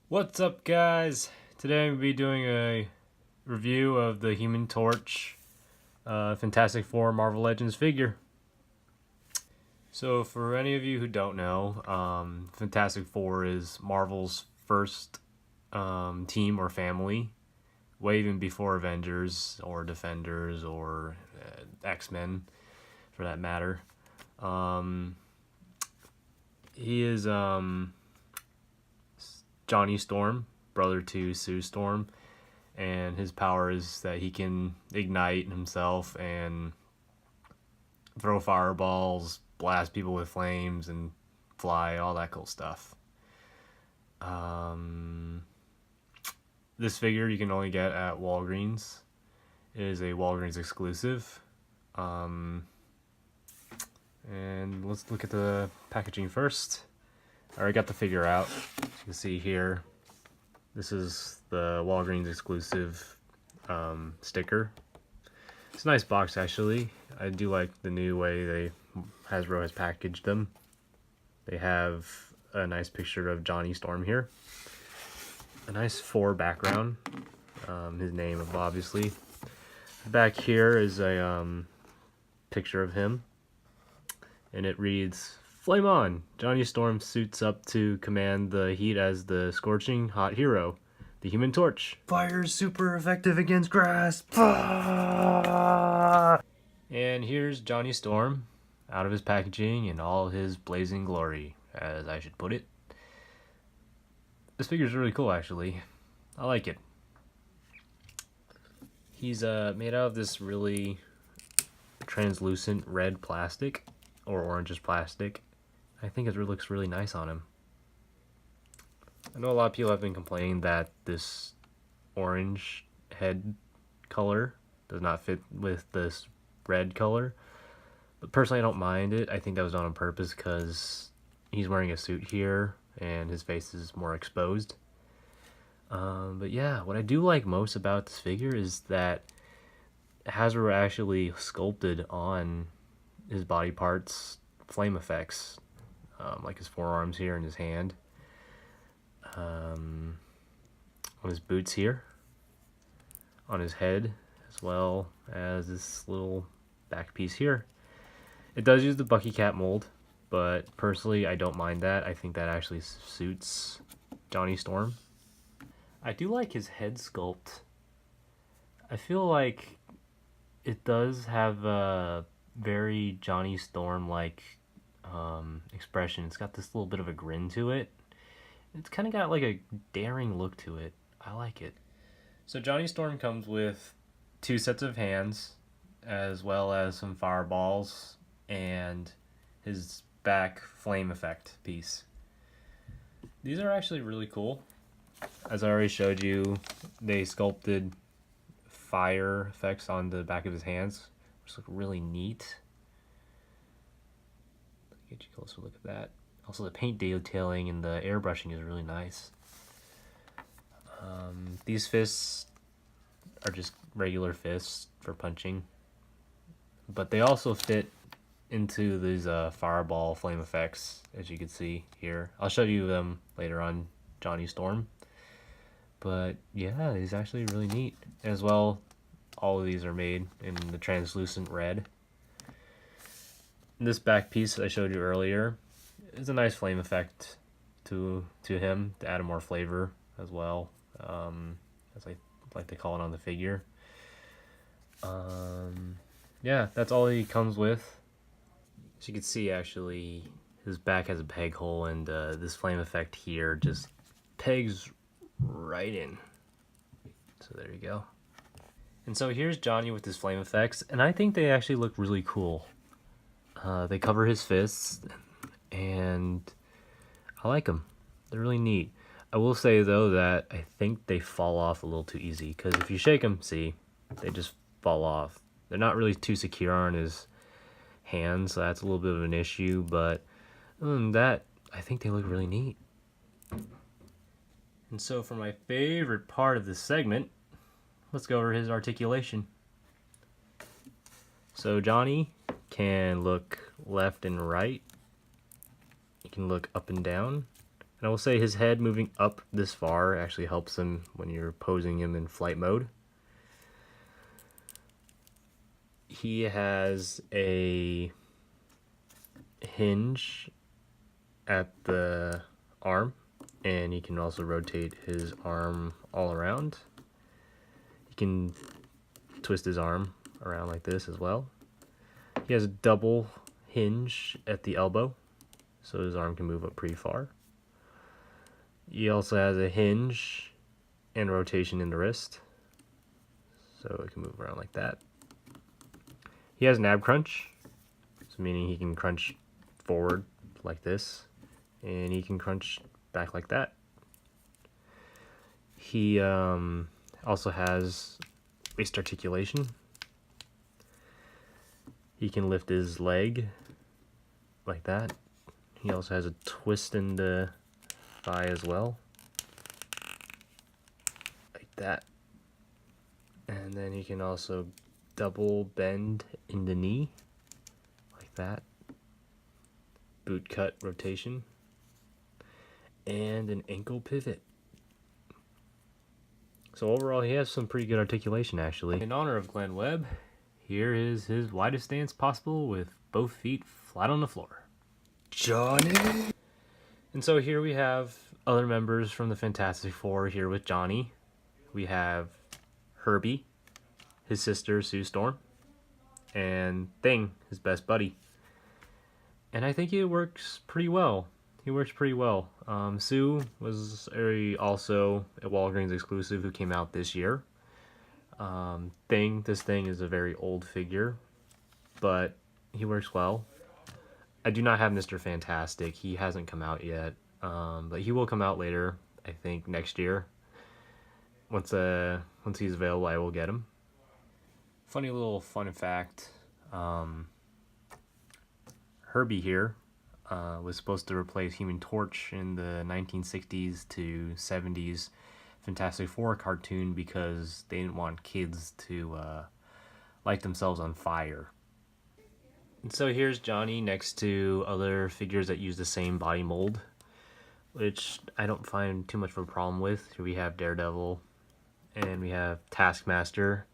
What's up, guys? Today I'm going to be doing a review of the Human Torch Fantastic Four Marvel Legends figure. So for any of you who don't know, Fantastic Four is Marvel's first team or family, way even before Avengers or Defenders or X-Men for that matter. He is Johnny Storm, brother to Sue Storm, and his power is that he can ignite himself and throw fireballs, blast people with flames, and fly, all that cool stuff. This figure you can only get at Walgreens. It is a Walgreens exclusive. And let's look at the packaging first. I already got the figure out. As you can see here, this is the Walgreens exclusive sticker. It's a nice box, actually. I do like the new way Hasbro has packaged them. They have a nice picture of Johnny Storm here. A nice 4 background. His name, obviously. Back here is a picture of him. And it reads, "Flame on! Johnny Storm suits up to command the heat as the scorching hot hero, the Human Torch. Fire's super effective against grass." And here's Johnny Storm out of his packaging in all his blazing glory, as I should put it. This figure's really cool, actually. I like it. He's made out of this really translucent red plastic, or orangish plastic. I think it looks really nice on him. I know a lot of people have been complaining that this orange head color does not fit with this red color, but personally I don't mind it. I think that was done on purpose because he's wearing a suit here and his face is more exposed. But yeah, what I do like most about this figure is that Hasbro actually sculpted on his body parts flame effects, like his forearms here and his hand, on his boots here, on his head, as well as this little back piece here. It does use the Bucky Cat mold, but personally I don't mind that. I think that actually suits Johnny Storm. I do like his head sculpt. I feel like it does have a very Johnny Storm-like expression. It's got this little bit of a grin to it. It's kind of got like a daring look to it. I like it. So Johnny Storm comes with 2 sets of hands, as well as some fireballs and his back flame effect piece. These are actually really cool. As I already showed you, they sculpted fire effects on the back of his hands, which look really neat. Get you a closer look at that. Also, the paint detailing and the airbrushing is really nice. These fists are just regular fists for punching, but they also fit into these fireball flame effects, as you can see here. I'll show you them later on Johnny Storm. But yeah, it's actually really neat. As well, all of these are made in the translucent red. This back piece that I showed you earlier is a nice flame effect to him, to add more flavor as well, as I like to call it on the figure. Yeah, that's all he comes with. As you can see, actually, his back has a peg hole, and this flame effect here just pegs right in. So there you go. And so here's Johnny with his flame effects, and I think they actually look really cool. They cover his fists, and I like them. They're really neat. I will say though that I think they fall off a little too easy, because if you shake them, see, they just fall off. They're not really too secure on his hands, so that's a little bit of an issue, but other than that, I think they look really neat. And so for my favorite part of this segment, let's go over his articulation. So Johnny can look left and right. He can look up and down. And I will say his head moving up this far actually helps him when you're posing him in flight mode. He has a hinge at the arm, and he can also rotate his arm all around. He can twist his arm around like this as well. He has a double hinge at the elbow, so his arm can move up pretty far. He also has a hinge and rotation in the wrist, so it can move around like that. He has an ab crunch, so meaning he can crunch forward like this, and he can crunch back like that. He also has waist articulation. He can lift his leg like that. He also has a twist in the thigh as well, like that. And then he can also double bend in the knee, like that. Boot cut rotation. And an ankle pivot. So overall, he has some pretty good articulation, actually. In honor of Glenn Webb, here is his widest stance possible with both feet flat on the floor. Johnny! And so here we have other members from the Fantastic Four here with Johnny. We have Herbie, his sister Sue Storm, and Thing, his best buddy. And I think it works pretty well. He works pretty well. Sue was also a Walgreens exclusive who came out this year. This Thing is a very old figure, but he works well. I do not have Mr. Fantastic. He hasn't come out yet, but he will come out later, I think next year. Once he's available, I will get him. Funny little fun fact, Herbie here was supposed to replace Human Torch in the 1960s to 70s Fantastic Four cartoon because they didn't want kids to light themselves on fire. And so here's Johnny next to other figures that use the same body mold, which I don't find too much of a problem with. Here we have Daredevil, and we have Taskmaster,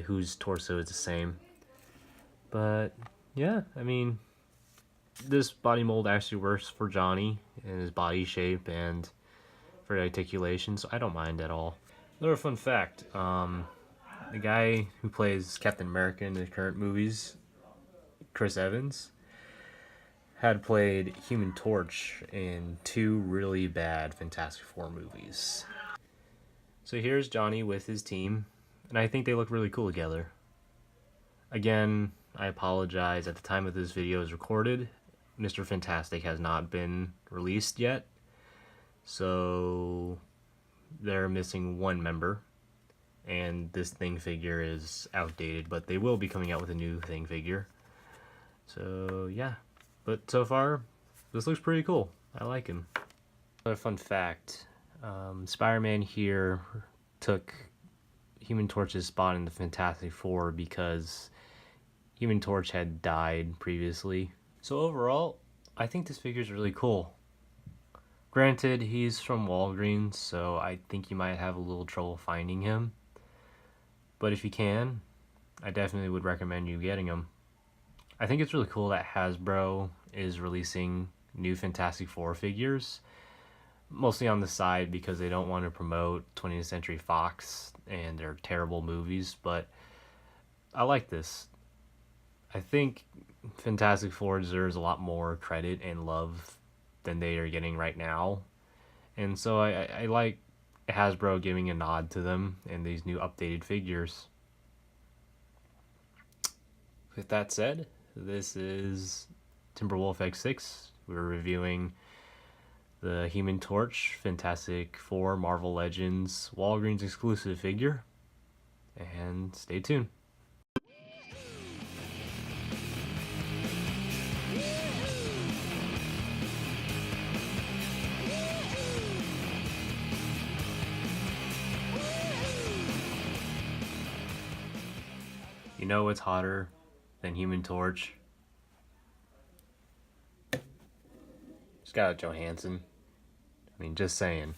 whose torso is the same. But yeah, I mean, this body mold actually works for Johnny and his body shape and for articulation, so I don't mind at all. Another fun fact, the guy who plays Captain America in the current movies, Chris Evans, had played Human Torch in 2 really bad Fantastic Four movies. So here's Johnny with his team, and I think they look really cool together. Again, I apologize, at the time of this video is recorded, Mr. Fantastic has not been released yet, so they're missing 1 member, and this Thing figure is outdated, but they will be coming out with a new Thing figure. So yeah, but so far, this looks pretty cool. I like him. Another fun fact, Spider-Man here took Human Torch's spot in the Fantastic Four because Human Torch had died previously. So overall, I think this figure is really cool. Granted, he's from Walgreens, so I think you might have a little trouble finding him. But if you can, I definitely would recommend you getting him. I think it's really cool that Hasbro is releasing new Fantastic Four figures, mostly on the side because they don't want to promote 20th Century Fox and their terrible movies, but I like this. I think Fantastic Four deserves a lot more credit and love than they are getting right now, and so I like Hasbro giving a nod to them in these new updated figures. With that said, this is Timberwolf X6. We're reviewing the Human Torch Fantastic Four Marvel Legends Walgreens exclusive figure, and stay tuned. You know what's hotter than Human Torch? Scarlett Johansson. I mean, just saying.